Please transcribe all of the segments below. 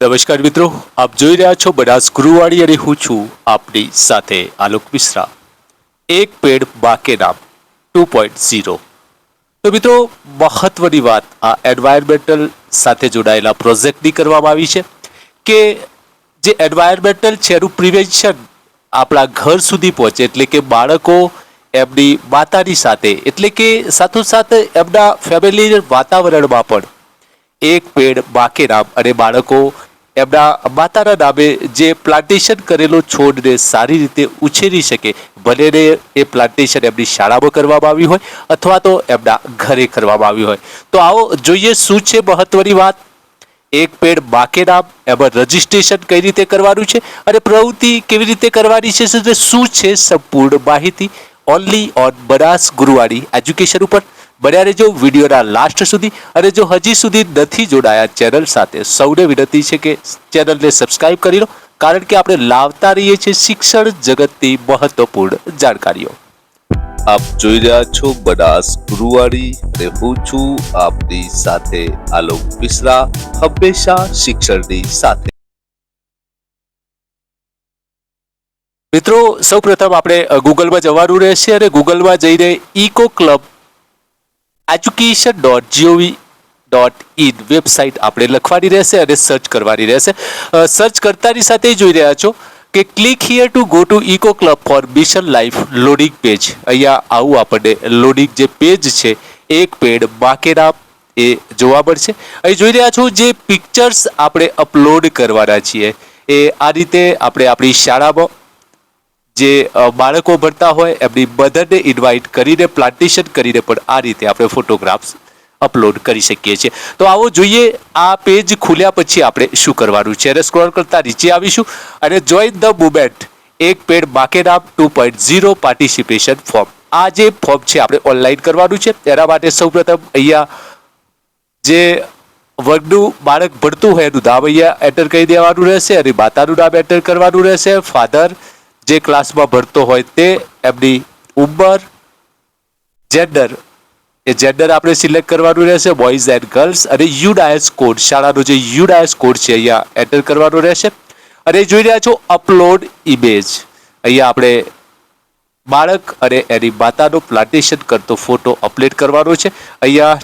નમસ્કાર મિત્રો, આપ જોઈ રહ્યા છો બનાસ ગુરુવાડી અને હું છું આપની સાથે આલોક મિશ્રા. એક પેડ બાકે નામ 2.0. તો મિત્રો, મહત્વની વાત આ એન્વાયરમેન્ટલ સાથે જોડાયેલા પ્રોજેક્ટની કરવામાં આવી છે કે જે એન્વાયરમેન્ટલ છે એનું પ્રિવેન્શન આપણા ઘર સુધી પહોંચે, એટલે કે બાળકો એમની માતાની સાથે, એટલે કે સાથોસાથ એમના ફેમિલી વાતાવરણમાં પણ એક પેડ બાકે નામ અને બાળકો એમના માતાના નામે જે પ્લાન્ટેશન કરેલો છોડને સારી રીતે ઉછેરી શકે, ભલે એ પ્લાન્ટેશન એમની શાળામાં કરવામાં આવ્યું હોય અથવા તો એમના ઘરે કરવામાં આવ્યું હોય. તો આવો જોઈએ શું છે મહત્વની વાત. એક પેડ બાકે નામ, એમાં રજીસ્ટ્રેશન કઈ રીતે કરવાનું છે અને પ્રવૃત્તિ કેવી રીતે કરવાની છે, શું છે સંપૂર્ણ માહિતી ઓનલી ઓન બનાસ ગુરુવાડી એજ્યુકેશન ઉપર. બન્યા રહેજો વિડીયોના લાસ્ટ સુધી. અને જો હજી સુધી નથી જોડાયા ચેનલ સાથે, સૌને વિનંતી છે કે ચેનલને સબસ્ક્રાઇબ કરી લો, કારણ કે આપણે લાવતા રહીએ છીએ શિક્ષણ જગતની મહત્વપૂર્ણ જાણકારીઓ. આપ જોઈ રહ્યા છો બનાસ ગુરુવાડી અને હું છું આપની સાથે આલોક મિશ્રા, હંમેશા શિક્ષણની સાથે. મિત્રો, સૌપ્રથમ આપણે ગૂગલમાં જવાનું રહેશે અને ગૂગલમાં જઈને ઇકો ક્લબ education.gov.in વેબસાઇટ આપણે લખવાની રહેશે અને સર્ચ કરવાની રહેશે. સર્ચ કરતાની સાથે જોઈ રહ્યા છો કે click here to go to eco club for mission life loading page. અહીંયા આવું આપણને લોડિંગ જે પેજ છે એક પેડ બાકે નામ એ જોવા મળશે. અહીં જોઈ રહ્યા છો જે પિક્ચર્સ આપણે અપલોડ કરવાના છીએ એ આ રીતે આપણે આપણી શાળામાં જે બાળકો ભણતા હોય એમની મધરને ઇન્વાઇટ કરીને પ્લાન્ટેશન કરીને પણ આ રીતે આપણે ફોટોગ્રાફ્સ અપલોડ કરી શકીએ છીએ. તો આવો જોઈએ આ પેજ ખુલ્યા પછી આપણે શું કરવાનું છે. અને સ્ક્રોલ કરતા નીચે આવીશું અને જોઈન ધ મુવમેન્ટ એક પેડ બાકે નામ 2.0 પાર્ટિસિપેશન ફોર્મ. આ જે ફોર્મ છે આપણે ઓનલાઈન કરવાનું છે. તેના માટે સૌપ્રથમ અહીંયા જે વર્ગનું બાળક ભણતું હોય એનું નામ અહીંયા એન્ટર કરી દેવાનું રહેશે અને માતાનું નામ એન્ટર કરવાનું રહેશે. ફાધર જે ક્લાસમાં ભણતો હોય તે, એમની ઉંમર, જેન્ડર, એ જેન્ડર આપણે સિલેક્ટ કરવાનું રહેશે, બોયઝ એન્ડ ગર્લ્સ, અને યુડાયસ કોડ, શાળાનો જે યુડાયસ કોડ છે અહીંયા એન્ટર કરવાનો રહેશે. અને જોઈ રહ્યા છો અપલોડ ઇમેજ. અહીંયા આપણે બાળક અને એની માતાનો પ્લાન્ટેશન કરતો ફોટો અપલોડ કરવાનો છે. અહીંયા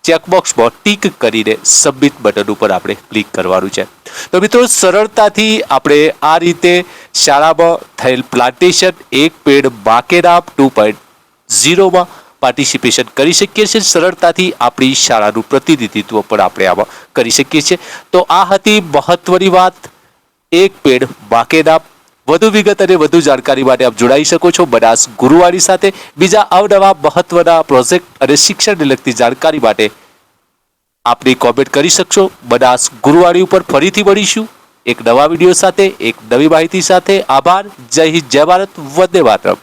ચેકબોક્સમાં ટીક કરીને સબમિટ બટન ઉપર આપણે ક્લિક કરવાનું છે. તો મિત્રો, સરળતાથી આપણે આ રીતે શાળામાં થયેલ પ્લાન્ટેશન એક પેડ બાકે નામ 2.0માં પાર્ટિસિપેશન કરી શકીએ છીએ. સરળતાથી આપણી શાળાનું પ્રતિનિધિત્વ પણ આપણે આમાં કરી શકીએ છીએ. તો આ હતી મહત્વની વાત, એક પેડ બાકે નામ. વધુ વિગત અને વધુ જાણકારી માટે આપ જોડાઈ શકો છો બનાસ ગુરુવાડી સાથે. બીજા અવનવા મહત્વના પ્રોજેક્ટ અને શિક્ષણને લગતી જાણકારી માટે આપની કોમેન્ટ કરી શકશો. બનાસ ગુરુવાડી ઉપર ફરીથી મળીશું એક નવા વિડીયો સાથે, એક નવી માહિતી સાથે. આભાર. જય હિન્દ, જય ભારત, વંદે માતરમ.